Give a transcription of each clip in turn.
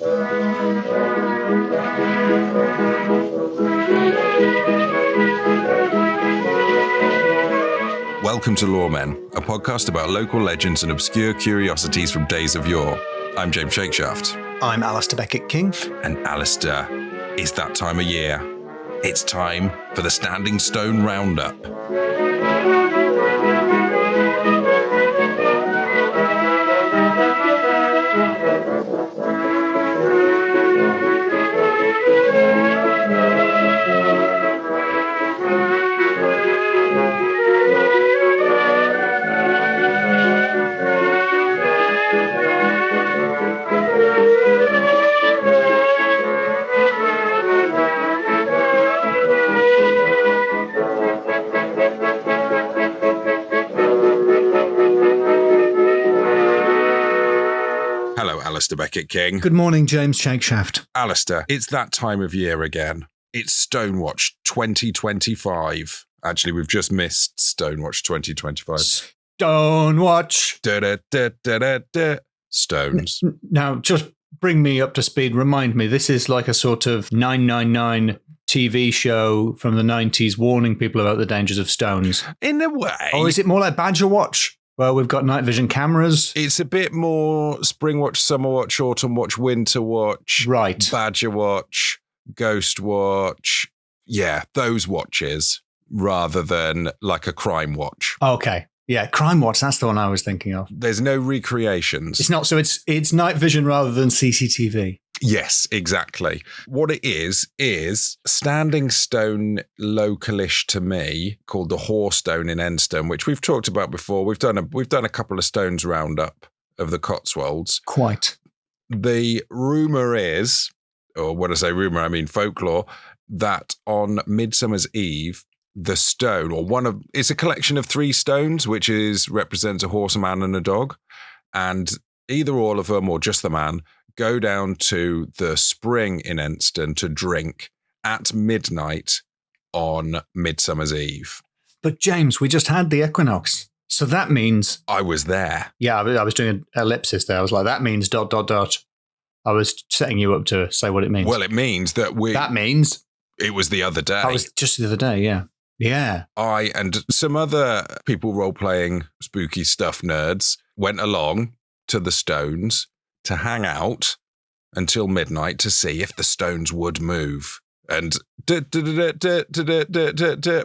Welcome to Lawmen, a podcast about local legends and obscure curiosities from days of yore. I'm James Shakeshaft. I'm Alasdair Beckett-King. And Alasdair, it's that time of year. It's time for the Standing Stone Roundup. Hello, Alasdair Beckett-King. Good morning, James Shakeshaft. Alasdair, it's that time of year again. It's Stonewatch 2025. Actually, we've just missed Stonewatch 2025. Stonewatch. Da-da-da-da-da-da. Stones. Now, just bring me up to speed. Remind me, this is like a sort of 999 TV show from the 90s warning people about the dangers of stones. In a way. Or is it more like Badger Watch? Well, we've got night vision cameras. It's a bit more Spring Watch, Summer Watch, Autumn Watch, Winter Watch. Right. Badger Watch, Ghost Watch. Yeah, those watches rather than like a crime watch. Okay. Yeah, Crime Watch, that's the one I was thinking of. There's no recreations. It's not, so it's night vision rather than CCTV. Yes, exactly. What it is standing stone localish to me called the Hoarstone in Enstone, which we've talked about before. We've done a couple of stones roundup of the Cotswolds. Quite. The rumour is, or when I say rumour, I mean folklore, that on Midsummer's Eve, the stone, it's a collection of 3 stones, which represents a horse, a man, and a dog, and either all of them or just the man go down to the spring in Enstone to drink at midnight on Midsummer's Eve. But James, we just had the equinox. So that means... I was there. Yeah, I was doing an ellipsis there. I was like, that means ... I was setting you up to say what it means. Well, it means that That means... It was the other day. I was just the other day, yeah. Yeah. I and some other people role-playing spooky stuff nerds went along to the stones to hang out until midnight to see if the stones would move. And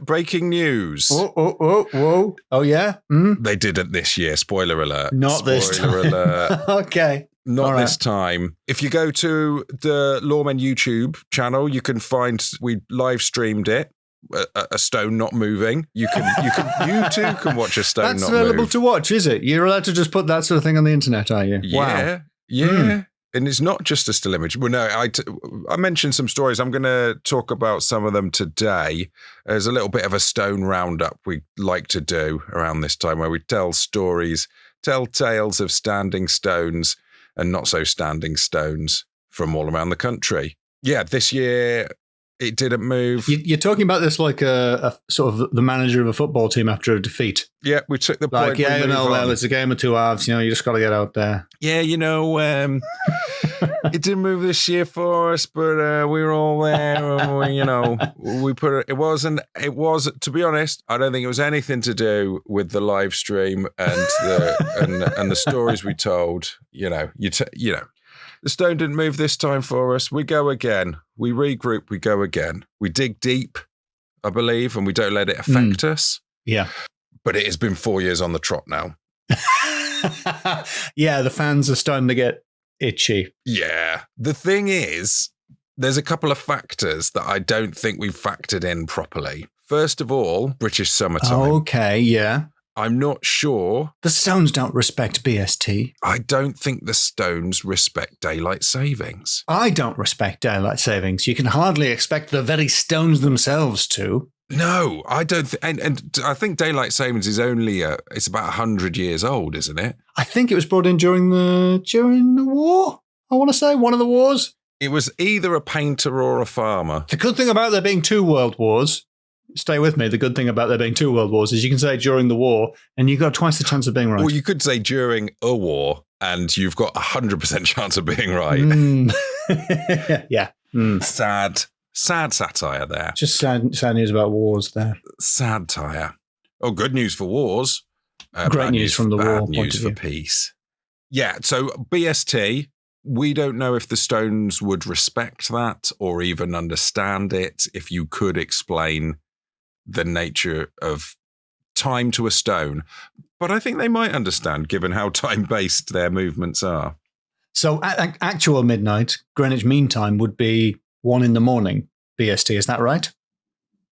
breaking news. Whoa. Oh, yeah? Mm? They didn't this year. Spoiler alert. Not this time. Spoiler alert. Okay. Not this time. If you go to the Lawmen YouTube channel, you can find we live streamed it. A stone not moving. You too can watch a stone not move. That's available to watch, is it? You're allowed to just put that sort of thing on the internet, are you? Yeah. Wow. Yeah. And it's not just a still image. Well, no, I mentioned some stories. I'm going to talk about some of them today. There's a little bit of a stone roundup we like to do around this time where we tell stories, tell tales of standing stones and not so standing stones from all around the country. Yeah, this year it didn't move. You're talking about this like a sort of the manager of a football team after a defeat. Yeah, we took the point. Like, yeah, well, it's a game of 2 halves. You just got to get out there. Yeah, it didn't move this year for us, but we were all there. And we put it. It was, to be honest, I don't think it was anything to do with the live stream and the stories we told. The stone didn't move this time for us. We go again. We regroup. We go again. We dig deep, I believe, and we don't let it affect us. Yeah. But it has been 4 years on the trot now. Yeah, the fans are starting to get itchy. Yeah. The thing is, there's a couple of factors that I don't think we've factored in properly. First of all, British summertime. Okay, yeah. I'm not sure. The stones don't respect BST. I don't think the stones respect daylight savings. I don't respect daylight savings. You can hardly expect the very stones themselves to. No, I don't. And I think daylight savings is only it's about 100 years old, isn't it? I think it was brought in during the war. I want to say one of the wars. It was either a painter or a farmer. The good thing about there being 2 world wars, stay with me, the good thing about there being 2 world wars is you can say during the war and you've got twice the chance of being right. Well, you could say during a war. and you've got 100% chance of being right. Yeah. Sad satire there. Just sad news about wars there. Satire. Oh, good news for wars. Great news from the war Bad news for peace. Yeah, so BST, we don't know if the stones would respect that or even understand it, if you could explain the nature of time to a stone. But I think they might understand, given how time-based their movements are. So actual midnight, Greenwich Mean Time, would be 1 a.m. BST, is that right?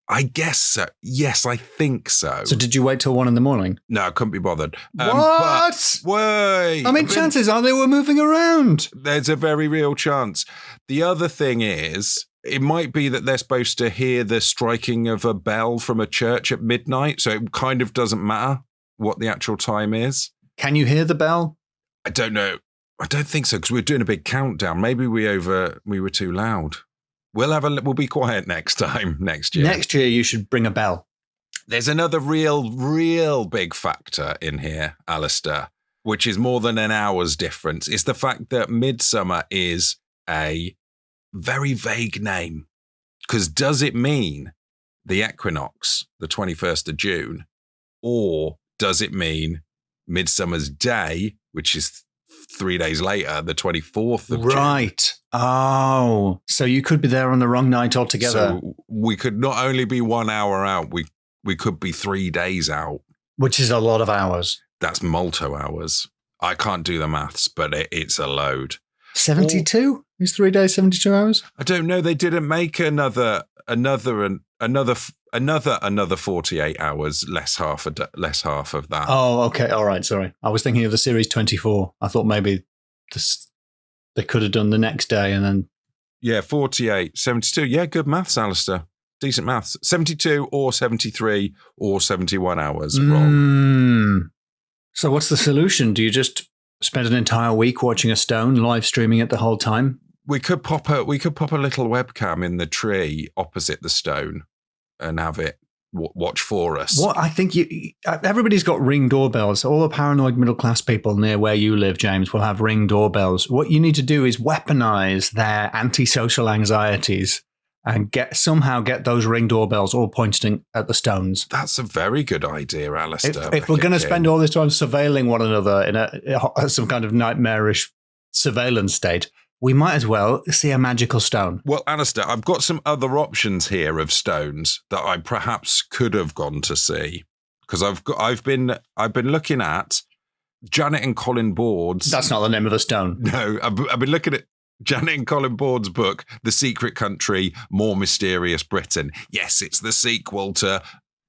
I guess so. Yes, I think so. So did you wait till 1 a.m? No, I couldn't be bothered. What? Wait. I mean, chances are they were moving around. There's a very real chance. The other thing is, it might be that they're supposed to hear the striking of a bell from a church at midnight, so it kind of doesn't matter what the actual time is. Can you hear the bell? I don't know. I don't think so, because we're doing a big countdown. Maybe we were too loud. We'll be quiet next year. Next year, you should bring a bell. There's another real big factor in here, Alasdair, which is more than an hour's difference. It's the fact that midsummer is a very vague name. Because does it mean the equinox, the 21st of June, or does it mean Midsummer's Day, which is 3 days later, the 24th of June? Right. Oh, so you could be there on the wrong night altogether. So we could not only be 1 hour out, we could be 3 days out. Which is a lot of hours. That's multo hours. I can't do the maths, but it's a load. 72? Is 3 days 72 hours? I don't know. They didn't make another 48 hours, less half of that. Oh, okay. All right. Sorry. I was thinking of the series 24. I thought maybe they could have done the next day and then. Yeah, 48, 72. Yeah, good maths, Alasdair. Decent maths. 72 or 73 or 71 hours. Wrong. So what's the solution? Do you just spend an entire week watching a stone, live streaming it the whole time? We could pop a little webcam in the tree opposite the stone and have it watch for us. What I think everybody's got Ring doorbells. All the paranoid middle class people near where you live, James, will have Ring doorbells. What you need to do is weaponize their antisocial anxieties and somehow get those Ring doorbells all pointing at the stones. That's a very good idea, Alasdair. If we're going to spend all this time surveilling one another in some kind of nightmarish surveillance state, we might as well see a magical stone. Well, Alasdair, I've got some other options here of stones that I perhaps could have gone to see, because I've been looking at Janet and Colin Board's. That's not the name of a stone. No, I've been looking at Janet and Colin Board's book, The Secret Country, More Mysterious Britain. Yes, it's the sequel to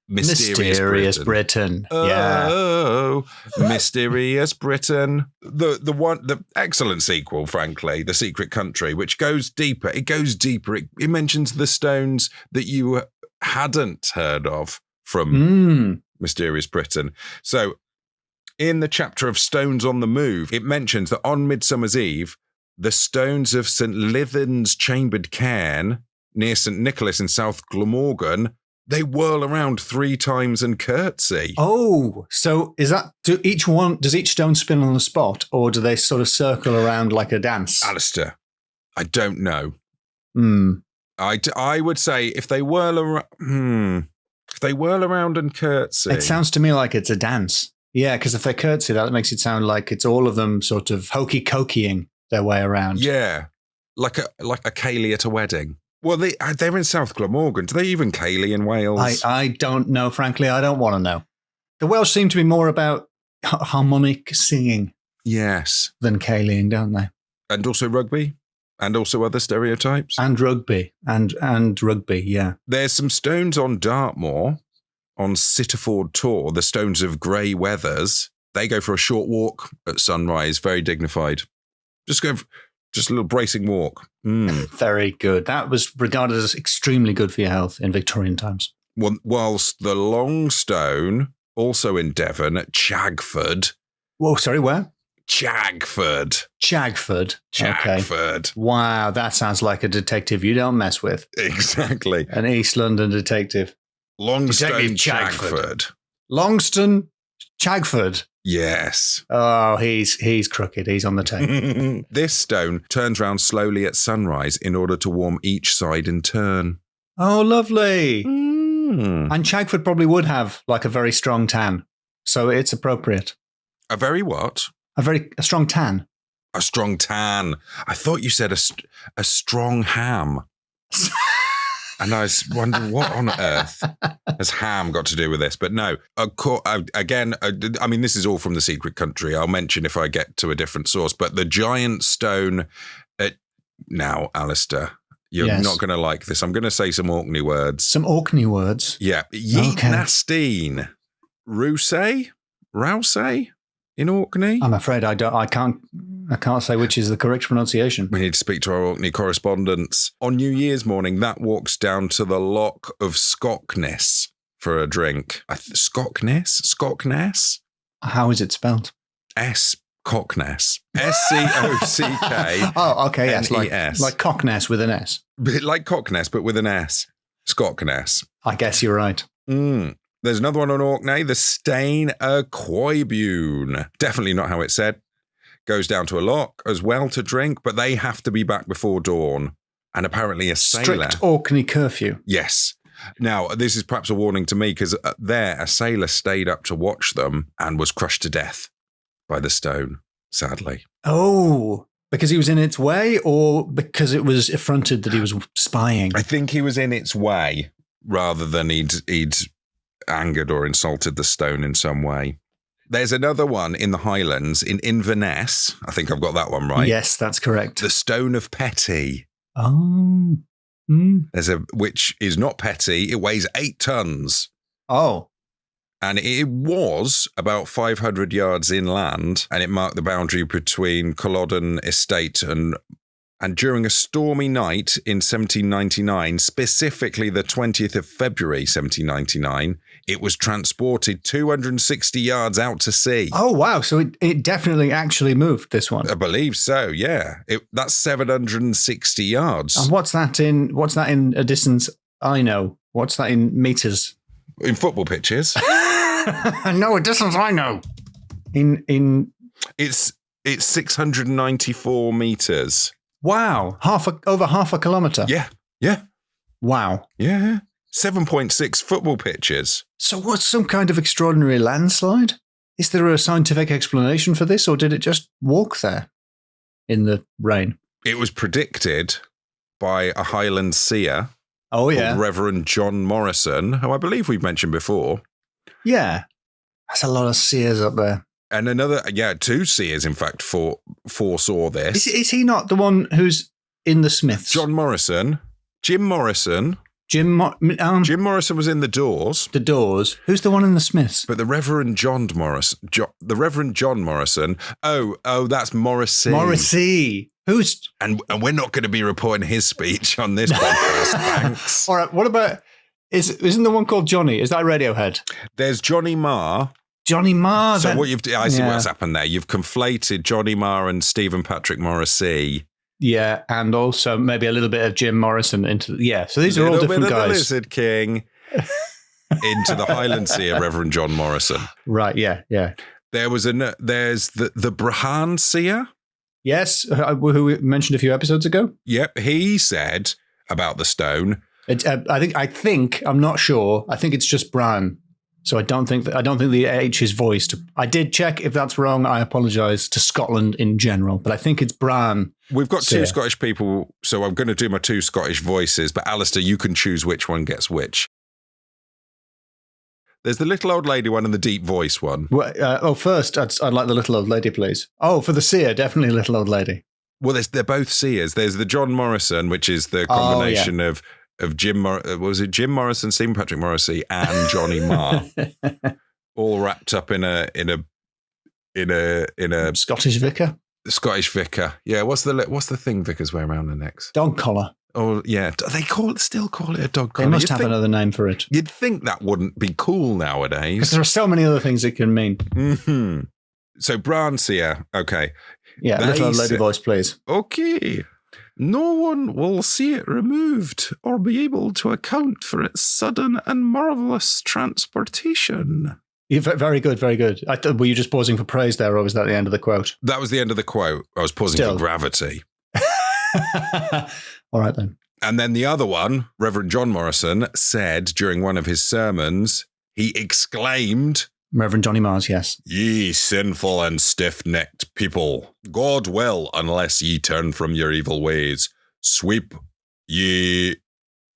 Mysterious Britain. Yeah. Mysterious Britain. The excellent sequel, frankly, The Secret Country, which goes deeper. It goes deeper. It mentions the stones that you hadn't heard of from Mysterious Britain. So in the chapter of Stones on the Move, it mentions that on Midsummer's Eve, the stones of St. Lythan's Chambered Cairn near St. Nicholas in South Glamorgan, they whirl around 3 times and curtsy. Oh, so does each stone spin on the spot, or do they sort of circle around like a dance? Alasdair, I don't know. I would say if they whirl around, and curtsy. It sounds to me like it's a dance. Yeah, because if they curtsy, that makes it sound like it's all of them sort of hokey-cokeying their way around. Yeah, like a Cayley at a wedding. Well, they're in South Glamorgan. Do they even Cayley in Wales? I don't know, frankly. I don't want to know. The Welsh seem to be more about harmonic singing. Yes. Than Cayleying, don't they? And also rugby? And also other stereotypes? And rugby. And rugby, yeah. There's some stones on Dartmoor, on Sitterford Tor, the stones of Grey Weathers. They go for a short walk at sunrise, very dignified. Just a little bracing walk. Very good. That was regarded as extremely good for your health in Victorian times. Whilst the long stone, also in Devon, at Chagford. Whoa, sorry, where? Chagford. Okay. Wow, that sounds like a detective you don't mess with. Exactly. An East London detective. Longstone Chagford. Longston Chagford. Yes. Oh, he's crooked. He's on the tape. This stone turns round slowly at sunrise in order to warm each side in turn. Oh, lovely. Mm. And Chagford probably would have like a very strong tan. So it's appropriate. A very what? A strong tan. A strong tan. I thought you said a strong ham. And I was wondering, what on earth has ham got to do with this? But no, again, I mean, this is all from The Secret Country. I'll mention if I get to a different source. But the giant stone... now, Alasdair, you're not going to like this. I'm going to say some Orkney words. Some Orkney words? Yeah. Yeet Nastine. Rousey in Orkney? I'm afraid I can't say which is the correct pronunciation. We need to speak to our Orkney correspondents. On New Year's morning, that walks down to the Loch of Scockness for a drink. Scockness? How is it spelled? Cockness. Scock. Oh, okay, yes. N-E-S. Like Cockness with an S. Like Cockness, but with an S. Scockness. I guess you're right. There's another one on Orkney, the Stain a Coibune. Definitely not how it's said. Goes down to a loch as well to drink, but they have to be back before dawn. And apparently a sailor. Strict Orkney curfew. Yes. Now, this is perhaps a warning to me because there a sailor stayed up to watch them and was crushed to death by the stone, sadly. Oh, because he was in its way or because it was affronted that he was spying? I think he was in its way rather than he'd angered or insulted the stone in some way. There's another one in the Highlands in Inverness. I think I've got that one right. Yes, that's correct. The Stone of Petty. Oh. There's which is not petty. It weighs 8 tons. Oh. And it was about 500 yards inland, and it marked the boundary between Culloden Estate and during a stormy night in 1799, specifically the 20th of February 1799, it was transported 260 yards out to sea. Oh, wow. So it definitely actually moved, this one. I believe so, yeah. That's 760 yards. And what's that in a distance I know? What's that in meters? In football pitches? No, a distance I know. It's 694 meters. Wow. Over half a kilometre. Yeah. Wow. Yeah. 7.6 football pitches. So what's some kind of extraordinary landslide? Is there a scientific explanation for this, or did it just walk there in the rain? It was predicted by a Highland seer. Oh, yeah. Called Reverend John Morrison, who I believe we've mentioned before. Yeah. That's a lot of seers up there. And another, 2 seers, in fact, foresaw this. Is he not the one who's in the Smiths? John Morrison. Jim Morrison. Jim Morrison was in the Doors. The Doors. Who's the one in the Smiths? But the Reverend John Morrison. Oh, that's Morrissey. Morrissey. Who's... And we're not going to be reporting his speech on this podcast, thanks. All right, what about... Isn't the one called Johnny? Is that Radiohead? There's Johnny Marr. Johnny Marr. So I see what's happened there. You've conflated Johnny Marr and Stephen Patrick Morrissey. Yeah, and also maybe a little bit of Jim Morrison so these are all different guys. The Lizard King into the Highland seer, Reverend John Morrison. Right, yeah. There's the Brahan seer. Yes, who we mentioned a few episodes ago. Yep, he said about the stone. I think I'm not sure. I think it's just Bran. So I don't think the H is voiced. I did check. If that's wrong, I apologise to Scotland in general. But I think it's Bran. We've got 2 Scottish people, so I'm going to do my 2 Scottish voices. But Alasdair, you can choose which one gets which. There's the little old lady one and the deep voice one. Well, first, I'd like the little old lady, please. Oh, for the seer, definitely little old lady. Well, they're both seers. There's the John Morrison, which is the combination of Jim Morrison, Stephen Patrick Morrissey, and Johnny Marr, all wrapped up in a Scottish vicar. Scottish vicar. Yeah. What's the thing vicars wear around their necks? Dog collar. Oh yeah. They still call it a dog collar. They must have another name for it. You'd think that wouldn't be cool nowadays. Because there are so many other things it can mean. Mm-hmm. So Bran seer. Okay. Yeah. Little old lady voice, please. Okay. No one will see it removed or be able to account for its sudden and marvellous transportation. Very good, very good. Were you just pausing for praise there, or was that the end of the quote? That was the end of the quote. I was pausing for gravity. All right, then. And then the other one, Reverend John Morrison, said during one of his sermons, he exclaimed, Reverend Johnny Mars, yes. "Ye sinful and stiff-necked people, God will, unless ye turn from your evil ways. Sweep ye..."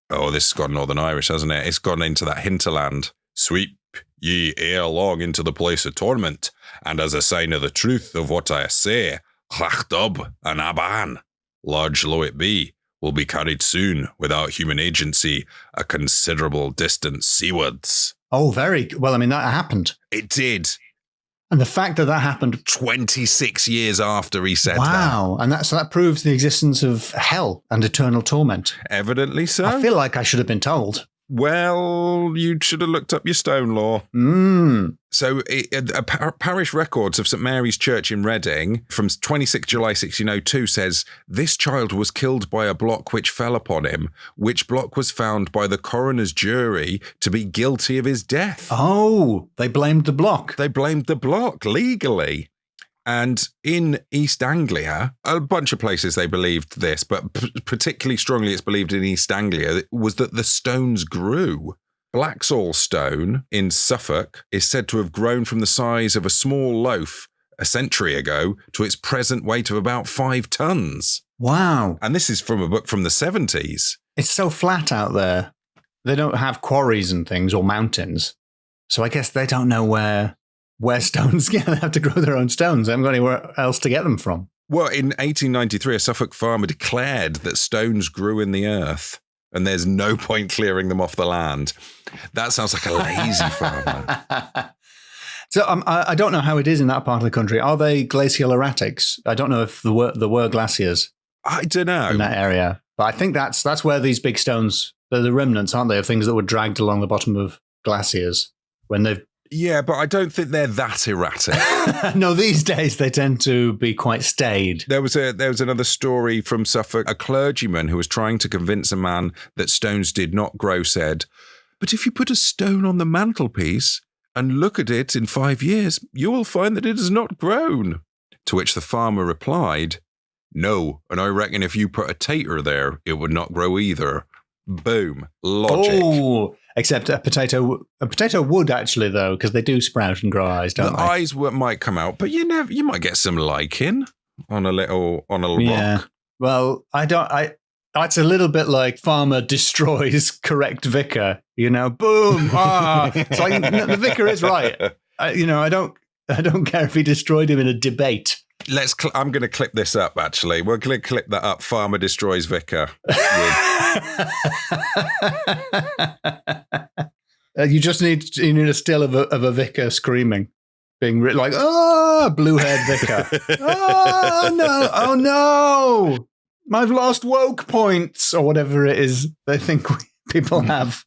Oh, this has gone Northern Irish, hasn't it? It's gone into that hinterland. "Sweep ye ere long into the place of torment, and as a sign of the truth of what I say, Clachdub and Aban, large though it be, will be carried soon, without human agency, a considerable distance seawards." Oh, very good. Well, I mean, that happened. It did. And the fact that happened 26 years after he said that. Wow. And that proves the existence of hell and eternal torment. Evidently so. I feel like I should have been told. Well, you should have looked up your stone law. So parish records of St Mary's Church in Reading from 26 July 1602 says, "This child was killed by a block which fell upon him, which block was found by the coroner's jury to be guilty of his death." Oh, they blamed the block. They blamed the block legally. And in East Anglia, a bunch of places they believed this, but particularly strongly it's believed in East Anglia, was that the stones grew. Blacksall stone in Suffolk is said to have grown from the size of a small loaf a century ago to its present weight of about 5 tons. Wow. And this is from a book from the 70s. It's so flat out there. They don't have quarries and things or mountains. So I guess they don't know where stones get. They have to grow their own stones. They haven't got anywhere else to get them from. Well, in 1893, a Suffolk farmer declared that stones grew in the earth and there's no point clearing them off the land. That sounds like a lazy farmer. So I don't know how it is in that part of the country. Are they glacial erratics? I don't know if there were glaciers. I don't know. In that area. But I think that's where these big stones, they're the remnants, aren't they, of things that were dragged along the bottom of glaciers when they've... Yeah, but I don't think they're that erratic. No, these days they tend to be quite staid. There was another story from Suffolk. A clergyman who was trying to convince a man that stones did not grow said, "But if you put a stone on the mantelpiece and look at it in 5 years, you will find that it has not grown." To which the farmer replied, "No, and I reckon if you put a tater there, it would not grow either." Boom. Logic. Oh, except a potato would actually, though, because they do sprout and grow eyes, don't they? The eyes might come out, but you might get some lichen on a little rock. Well, it's a little bit like farmer destroys correct vicar, boom. It's like the vicar is right. I don't care if he destroyed him in a debate. I'm going to clip this up, actually. We're going to clip that up. Farmer destroys vicar. You just need a still of a vicar screaming, being like, blue-haired vicar. Oh no, I've lost woke points, or whatever it is they think people have.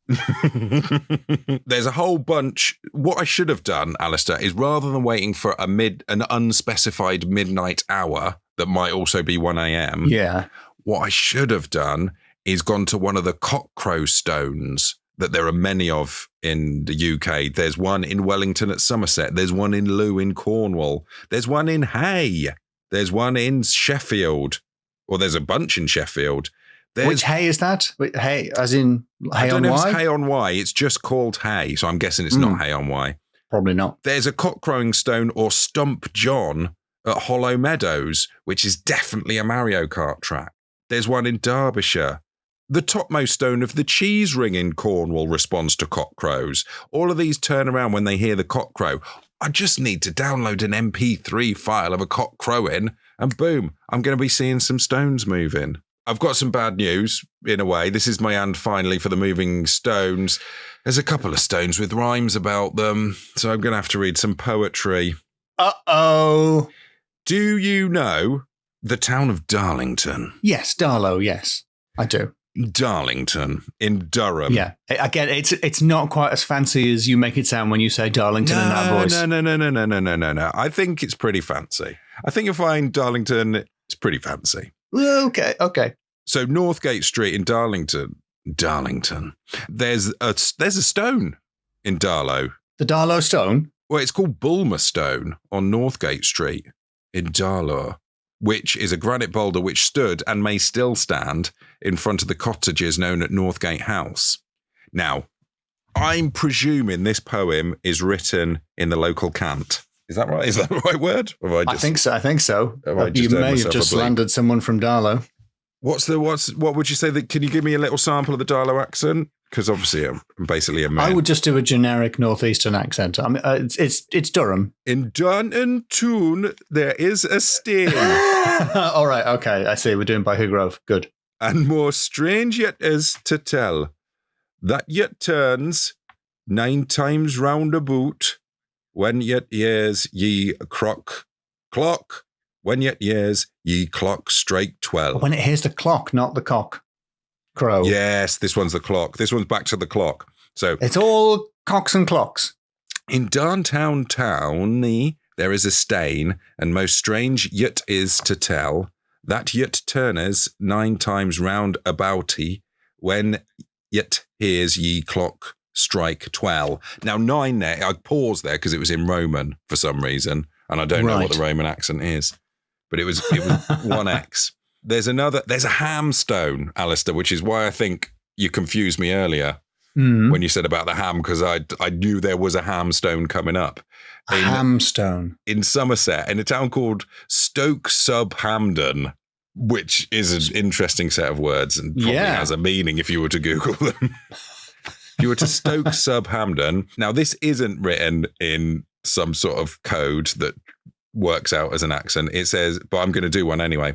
There's a whole bunch. What I should have done, Alasdair, is rather than waiting for an unspecified midnight hour that might also be 1 a.m. Yeah. What I should have done is gone to one of the cockcrow stones that there are many of in the UK. There's one in Wellington at Somerset. There's one in Looe in Cornwall. There's one in Hay. There's one in Sheffield. Or there's a bunch in Sheffield. Which Hay is that? Hay, as in Hay on Wye? I don't know if it's Hay on Wye. It's just called Hay, so I'm guessing it's not Hay on Wye. Probably not. There's a cockcrowing stone or Stump John at Hollow Meadows, which is definitely a Mario Kart track. There's one in Derbyshire. The topmost stone of the cheese ring in Cornwall responds to cockcrows. All of these turn around when they hear the cockcrow. I just need to download an MP3 file of a cock crowing, and boom, I'm going to be seeing some stones moving. I've got some bad news, in a way. This is my and finally for the moving stones. There's a couple of stones with rhymes about them, so I'm going to have to read some poetry. Uh-oh. Do you know the town of Darlington? Yes, Darlow, yes, I do. Darlington in Durham. Yeah. Again, it's not quite as fancy as you make it sound when you say Darlington in that voice. No. I think it's pretty fancy. I think you'll find Darlington is pretty fancy. Okay. So Northgate Street in Darlington. There's a stone in Darlow. The Darlow stone? Well, it's called Bulmer Stone on Northgate Street in Darlour, which is a granite boulder which stood and may still stand in front of the cottages known at Northgate House. Now, I'm presuming this poem is written in the local cant. Is that right? Is that the right word? I think so. You may have just slandered someone from Darlow. What would you say? Can you give me a little sample of the Darlow accent? Because obviously I'm basically a man. I would just do a generic northeastern accent. I mean, it's Durham. In Dun and Toon, there is a stain. All right, okay. I see. We're doing by Highgrove. Good. And more strange yet is to tell, that yet turns 9 times round about, when yet years ye clock, when yet years ye clock strike 12. When it hears the clock, not the cock. Crow. Yes, this one's the clock. This one's back to the clock. So it's all cocks and clocks. In downtown towny there is a stain, and most strange yet is to tell, that yet turners 9 times round abouty, when yet hears ye clock strike 12. Now 9 there, I paused there because it was in Roman for some reason, and I don't know what the Roman accent is, but it was 1x. There's a hamstone, Alasdair, which is why I think you confused me earlier when you said about the ham, because I knew there was a hamstone coming up. Hamstone. In Somerset, in a town called Stoke-sub-Hampden, which is an interesting set of words and probably has a meaning if you were to Google them. If you were to Stoke-sub-Hampden, now this isn't written in some sort of code that works out as an accent. It says, but I'm going to do one anyway.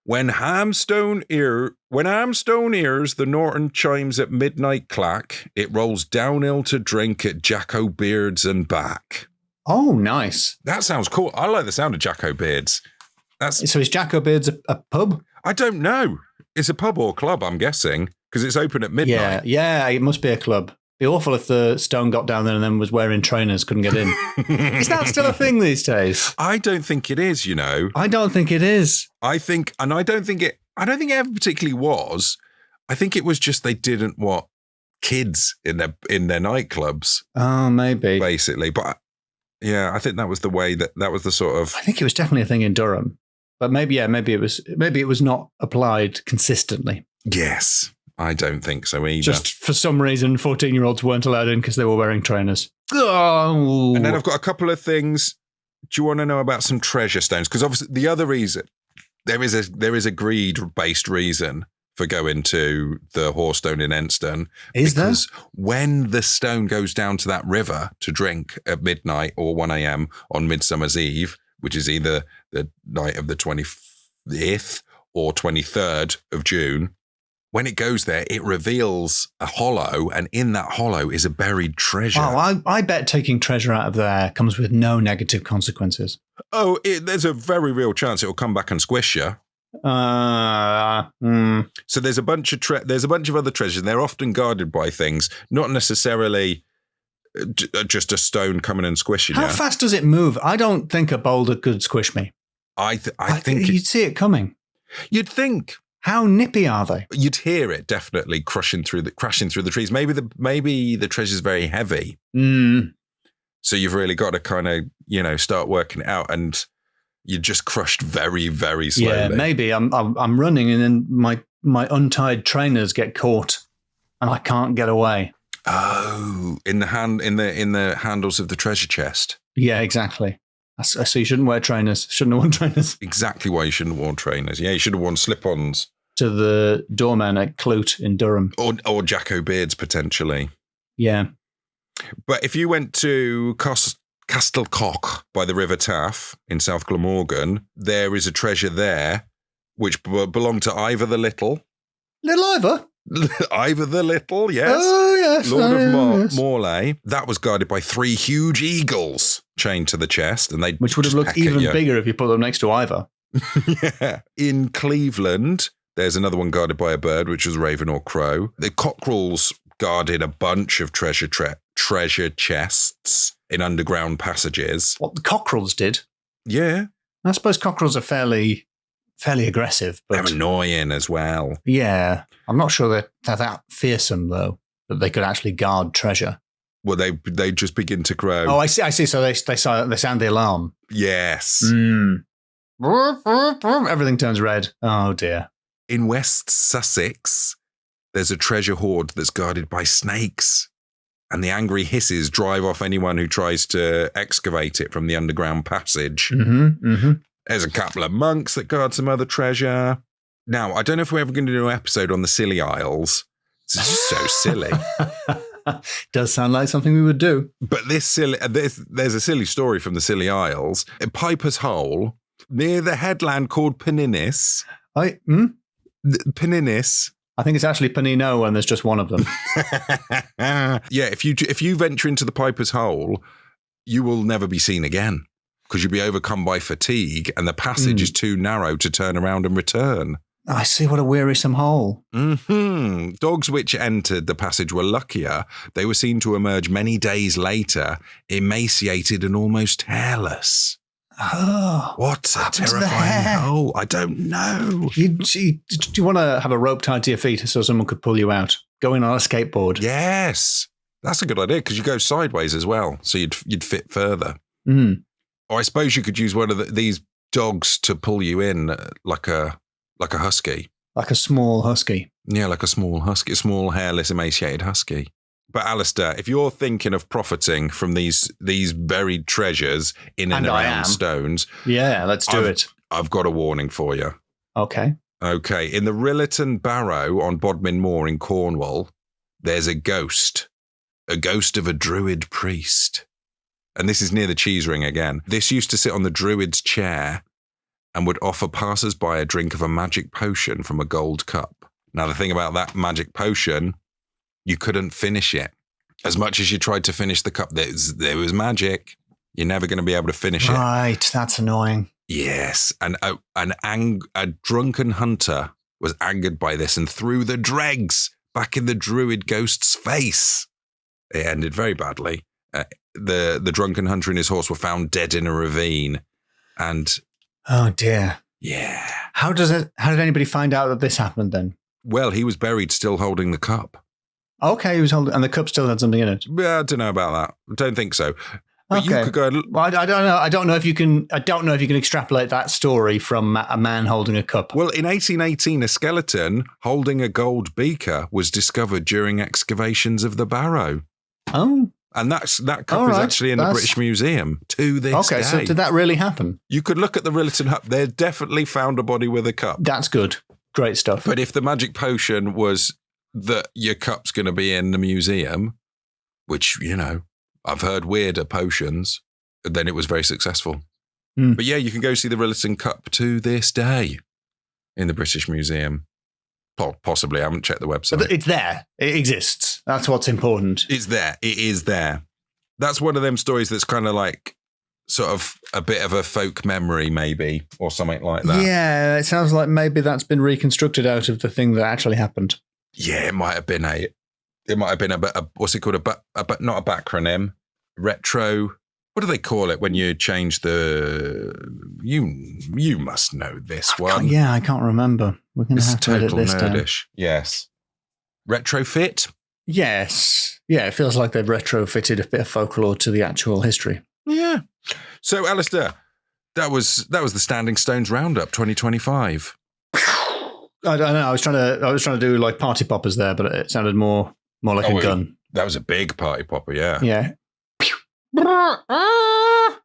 When Hamstone ears the Norton chimes at midnight clack, it rolls downhill to drink at Jacko Beard's and back. Oh, nice. That sounds cool. I like the sound of Jacko Beard's. So is Jacko Beard's a pub? I don't know. It's a pub or club, I'm guessing, because it's open at midnight. Yeah, it must be a club. It'd be awful if the Stone got down there and then was wearing trainers, couldn't get in. Is that still a thing these days? I don't think it is, you know. I don't think it is. I don't think it ever particularly was. I think it was just they didn't want kids in their nightclubs. Oh, maybe. Basically. But yeah, I think that was the way that was the sort of. I think it was definitely a thing in Durham. But maybe it was not applied consistently. Yes. I don't think so either. Just for some reason, 14-year-olds weren't allowed in because they were wearing trainers. Oh. And then I've got a couple of things. Do you want to know about some treasure stones? Because obviously the other reason, there is a greed-based reason for going to the Horstone in Enston. Is there? Because when the stone goes down to that river to drink at midnight or 1 a.m. on Midsummer's Eve, which is either the night of the 25th or 23rd of June, when it goes there, it reveals a hollow, and in that hollow is a buried treasure. Oh, I bet taking treasure out of there comes with no negative consequences. Oh, there's a very real chance it will come back and squish you. So there's a bunch of other treasures, and they're often guarded by things, not necessarily just a stone coming and squishing you. How fast does it move? I don't think a boulder could squish me. I think you'd see it coming. You'd think. How nippy are they? You'd hear it definitely crashing through the trees. Maybe the treasure's very heavy. So you've really got to kind of, start working it out, and you're just crushed very, very slowly. Yeah, maybe I'm running and then my untied trainers get caught and I can't get away. Oh, in the handles of the treasure chest. Yeah, exactly. So you shouldn't wear trainers. Shouldn't have worn trainers. Exactly why you shouldn't have worn trainers. Yeah, you should have worn slip-ons. To the doorman at Clute in Durham. Or Jacko Beard's, potentially. Yeah. But if you went to Castlecock by the River Taff in South Glamorgan, there is a treasure there which belonged to Ivor the Little. Little Ivor? Ivor the Little, yes. Oh, yes. Lord of yes. Morlaix. That was guarded by 3 huge eagles chained to the chest. Which would have looked even bigger if you put them next to Ivor. Yeah. In Cleveland, there's another one guarded by a bird, which was raven or crow. The cockerels guarded a bunch of treasure chests in underground passages. What the cockerels did? Yeah. I suppose cockerels are fairly aggressive. But they're annoying as well. Yeah. I'm not sure they're that fearsome, though, that they could actually guard treasure. Well, they just begin to crow. Oh, I see. So they sound the alarm. Yes. Everything turns red. Oh, dear. In West Sussex, there's a treasure hoard that's guarded by snakes. And the angry hisses drive off anyone who tries to excavate it from the underground passage. There's a couple of monks that guard some other treasure. Now, I don't know if we're ever going to do an episode on the Scilly Isles. It's just so silly. Does sound like something we would do. But there's a silly story from the Scilly Isles. At Piper's Hole, near the headland called Peninis. Peninis. I think it's actually Panino, and there's just one of them. Yeah, if you venture into the Piper's Hole, you will never be seen again because you'll be overcome by fatigue and the passage is too narrow to turn around and return. I see, what a wearisome hole. Dogs which entered the passage were luckier. They were seen to emerge many days later, emaciated and almost hairless. Oh, what a terrifying hole. I don't know. Do you want to have a rope tied to your feet so someone could pull you out? Going on a skateboard. Yes. That's a good idea because you go sideways as well. So you'd fit further. Or I suppose you could use one of these dogs to pull you in like a husky. Like a small husky. Yeah, like a small husky, a small hairless emaciated husky. But Alasdair, if you're thinking of profiting from these buried treasures in and around stones, yeah, let's do it. I've got a warning for you. Okay. In the Ritton Barrow on Bodmin Moor in Cornwall, there's a ghost of a druid priest. And this is near the cheese ring again. This used to sit on the druid's chair and would offer passers-by a drink of a magic potion from a gold cup. Now, the thing about that magic potion, you couldn't finish it. As much as you tried to finish the cup, there was magic. You're never going to be able to finish it. Right, that's annoying. Yes, and a drunken hunter was angered by this and threw the dregs back in the druid ghost's face. It ended very badly. The drunken hunter and his horse were found dead in a ravine. And oh dear. Yeah. How did anybody find out that this happened then? Well, he was buried still holding the cup. Okay, he was holding, and the cup still had something in it. Yeah, I don't know about that. I don't think so. But you could go. Well, I don't know. I don't know if you can extrapolate that story from a man holding a cup. Well, in 1818, a skeleton holding a gold beaker was discovered during excavations of the Barrow. Oh. And that cup is actually in the British Museum to this day. Okay, so did that really happen? You could look at the Rilliton Hut. They definitely found a body with a cup. That's good. Great stuff. But if the magic potion was that your cup's going to be in the museum, which, I've heard weirder potions, then it was very successful. But yeah, you can go see the Rilliton Cup to this day in the British Museum. Possibly. I haven't checked the website. But it's there. It exists. That's what's important. It's there. It is there. That's one of them stories that's kind of like sort of a bit of a folk memory maybe or something like that. Yeah, it sounds like maybe that's been reconstructed out of the thing that actually happened. Yeah, it might have been a what's it called? Not a backronym. Retro. What do they call it when you change the? You must know this one. I can't remember. We're going to have to edit this down. Yes. Retrofit. Yes. Yeah, it feels like they've retrofitted a bit of folklore to the actual history. Yeah. So, Alasdair, that was the Standing Stones Roundup 2025. I don't know. I was trying to do like party poppers there, but it sounded more like a gun. That was a big party popper, yeah. Yeah.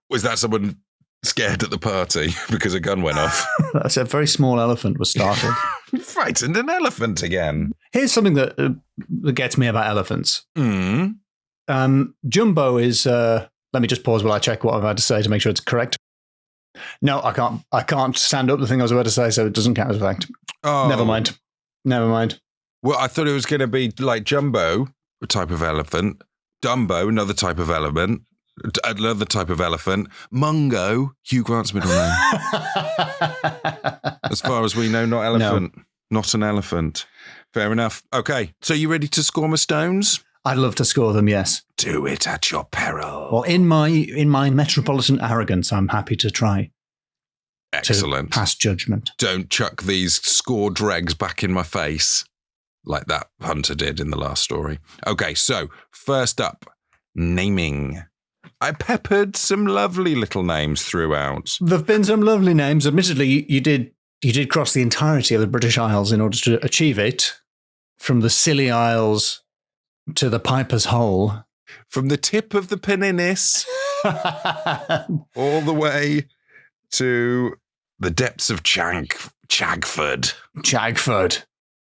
Was that someone scared at the party because a gun went off? That's a very small elephant was startled. Frightened an elephant again. Here's something that gets me about elephants. Jumbo is. Let me just pause while I check what I've had to say to make sure it's correct. No, I can't. I can't stand up the thing I was about to say, so it doesn't count as a fact. Oh, never mind. Well, I thought it was going to be like Jumbo, a type of elephant. Dumbo, another type of elephant. Another type of elephant. Mungo, Hugh Grant's middle name. As far as we know, not elephant. No. Not an elephant. Fair enough. Okay, so you ready to score my stones? I'd love to score them, yes. Do it at your peril. Well, in my metropolitan arrogance, I'm happy to try. Excellent. To pass judgment. Don't chuck these score dregs back in my face like that hunter did in the last story. Okay, so first up, naming. I peppered some lovely little names throughout. There've been some lovely names. Admittedly, you did cross the entirety of the British Isles in order to achieve it, from the Scilly Isles to the Piper's Hole. From the tip of the Peninis all the way to the depths of Chagford.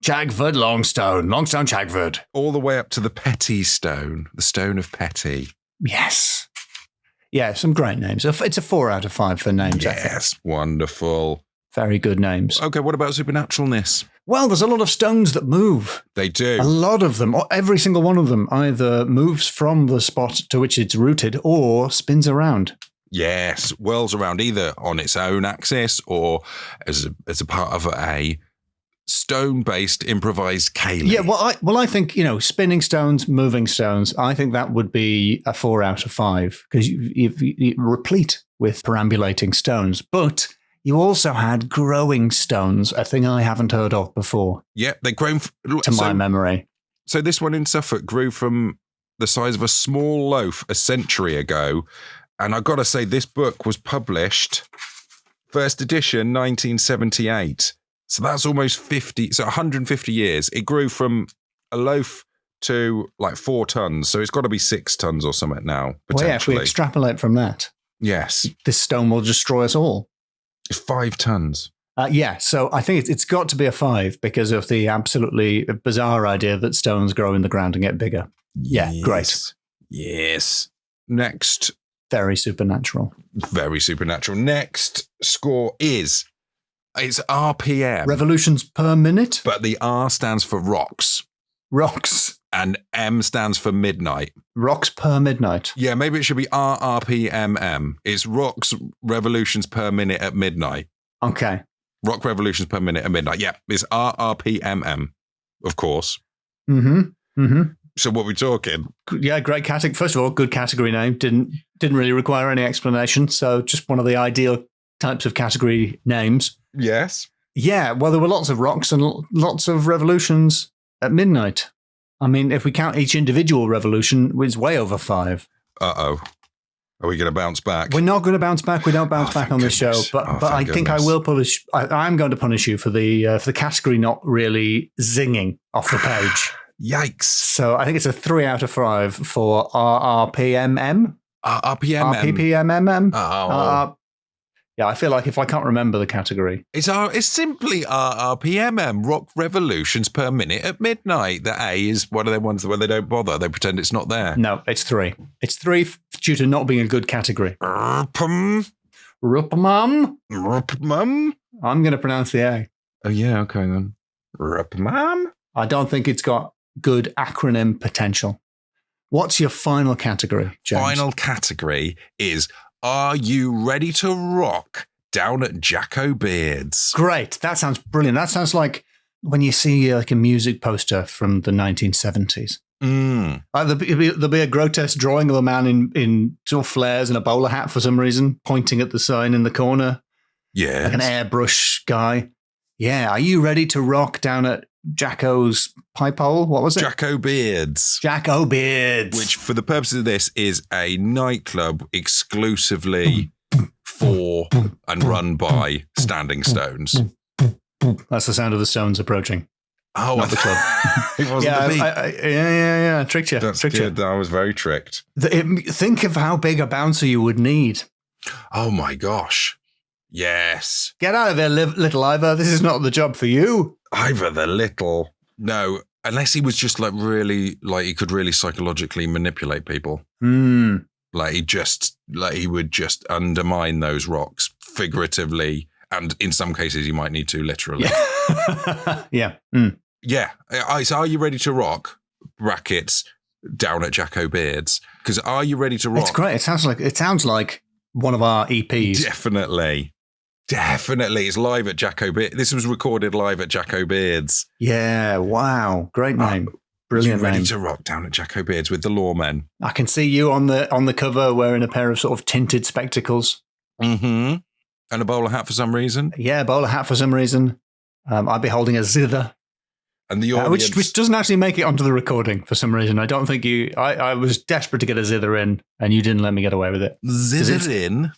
Chagford, Longstone, Chagford. All the way up to the Petty Stone, the Stone of Petty. Yes. Yeah, some great names. It's a 4 out of 5 for names, I think. Yes, wonderful. Very good names. Okay, what about supernaturalness? Well, there's a lot of stones that move. They do. A lot of them. Every single one of them either moves from the spot to which it's rooted or spins around. Yes, whirls around either on its own axis or as a part of a stone-based improvised ceilidh. Yeah, well, I think, spinning stones, moving stones, I think that would be a 4 out of 5 because you're replete with perambulating stones. But you also had growing stones, a thing I haven't heard of before. Yeah, they grow to my memory. So this one in Suffolk grew from the size of a small loaf a century ago. And I've got to say, this book was published, first edition, 1978. So that's almost 150 years. It grew from a loaf to like 4 tons. So it's got to be 6 tons or something now, potentially. Well, yeah, if we extrapolate from that. Yes. This stone will destroy us all. It's 5 tons. Yeah, so I think it's got to be a 5 because of the absolutely bizarre idea that stones grow in the ground and get bigger. Yeah, great. Yes. Next. Very supernatural. Very supernatural. Next score is, it's RPM. Revolutions per minute? But the R stands for rocks. Rocks. And M stands for midnight. Rocks per midnight. Yeah, maybe it should be RRPMM. It's rocks revolutions per minute at midnight. Okay. Rock revolutions per minute at midnight. Yeah, it's RRPMM, of course. So what are we talking? Yeah, great category. First of all, good category name. Didn't really require any explanation. So just one of the ideal types of category names. Yes. Yeah, well, there were lots of rocks and lots of revolutions at midnight. I mean, if we count each individual revolution, it's way over 5. Uh-oh. Are we going to bounce back? We're not going to bounce back. We don't bounce back on this show. But I think I will punish. I'm going to punish you for the category not really zinging off the page. Yikes. So I think it's a 3 out of 5 for RRPMM. RPPMM. Oh. Yeah, I feel like if I can't remember the category. It's simply RRPMM, rock revolutions per minute at midnight. The A is one of the ones where they don't bother. They pretend it's not there. No, it's 3. It's 3 due to not being a good category. Rupmum. I'm going to pronounce the A. Oh, yeah, okay then. Rupmum. I don't think it's got good acronym potential. What's your final category, James? Final category is, are you ready to rock down at Jacko Beard's? Great. That sounds brilliant. That sounds like when you see like a music poster from the 1970s. There'll be a grotesque drawing of a man in sort of flares and a bowler hat for some reason, pointing at the sign in the corner. Yeah. Like an airbrush guy. Yeah. Are you ready to rock down at Jacko's pipe hole? What was it? Jacko Beard's. Jacko Beard's. Which, for the purposes of this, is a nightclub exclusively for and run by Standing Stones. That's the sound of the Stones approaching. Oh, not the club. It wasn't the beat. Yeah. Tricked you. That's tricked good. I was very tricked. Think of how big a bouncer you would need. Oh, my gosh. Yes. Get out of there, little Ivor. This is not the job for you. Ivor the Little. No, unless he was just he could really psychologically manipulate people. Like he would just undermine those rocks figuratively. And in some cases, you might need to literally. Yeah. Yeah. So are you ready to rock? Brackets down at Jacko Beard's. Because are you ready to rock? It's great. It sounds like one of our EPs. Definitely. It's live at Jacko Beard's. This was recorded live at Jacko Beard's. Yeah. Wow. Great name. Brilliant ready name. to rock down at Jacko Beard's with the lawmen. I can see you on the cover wearing a pair of sort of tinted spectacles. Mm-hmm. And a bowler hat for some reason. Yeah, bowler hat for some reason. I'd be holding a zither. And the audience... which doesn't actually make it onto the recording for some reason. I don't think you... I was desperate to get a zither in, and you didn't let me get away with it. Zither in?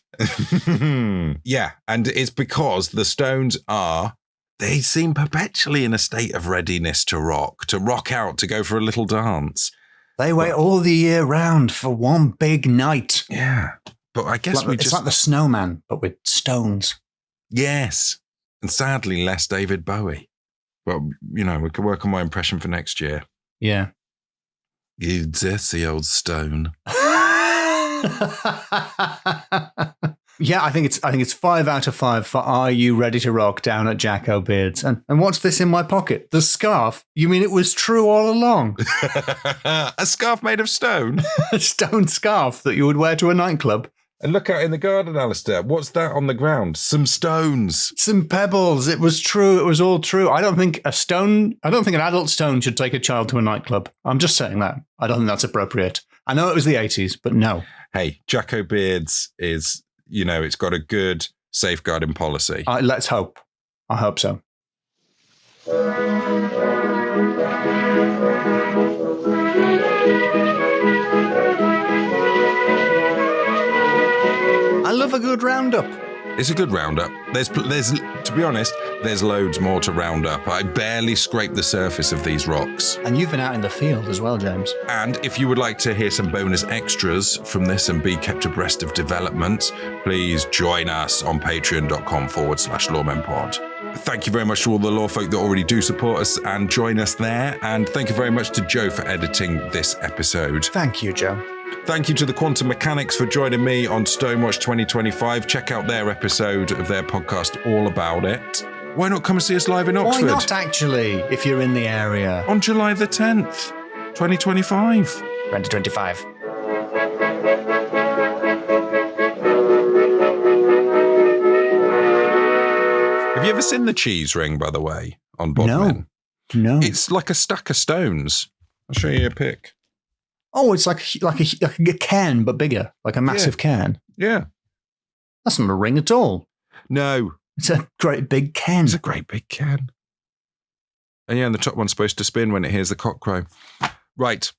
Yeah, and it's because the stones are... They seem perpetually in a state of readiness to rock out, to go for a little dance. They wait all the year round for one big night. Yeah. But I guess it's like the snowman, but with stones. Yes. And sadly, less David Bowie. Well, we can work on my impression for next year. Yeah. You dirty old stone. Yeah, I think it's 5 out of 5 for Are You Ready to Rock down at Jack O'Beard's. And what's this in my pocket? The scarf? You mean it was true all along? A scarf made of stone? A stone scarf that you would wear to a nightclub. And look out in the garden, Alasdair. What's that on the ground? Some stones. Some pebbles. It was true. It was all true. I don't think an adult stone should take a child to a nightclub. I'm just saying that. I don't think that's appropriate. I know it was the 80s, but no. Hey, Jack O'Beard's is, it's got a good safeguarding policy. Let's hope. I hope so. I love a good roundup. It's a good roundup. There's, to be honest, there's loads more to round up. I barely scraped the surface of these rocks. And you've been out in the field as well, James. And if you would like to hear some bonus extras from this and be kept abreast of developments, please join us on patreon.com/lawmenpod. Thank you very much to all the law folk that already do support us and join us there. And thank you very much to Joe for editing this episode. Thank you, Joe. Thank you to the Quantum Mechanics for joining me on Stonewatch 2025. Check out their episode of their podcast all about it. Why not come and see us live in Oxford? Why not, actually, if you're in the area? On July the 10th, 2025. 2025. Have you ever seen the cheese ring, by the way, on Bodmin? No. It's like a stack of stones. I'll show you a pic. Oh, it's like a can, but bigger, like a massive can. Yeah. That's not a ring at all. No. It's a great big can. It's a great big can. And yeah, and the top one's supposed to spin when it hears the cock crow. Right.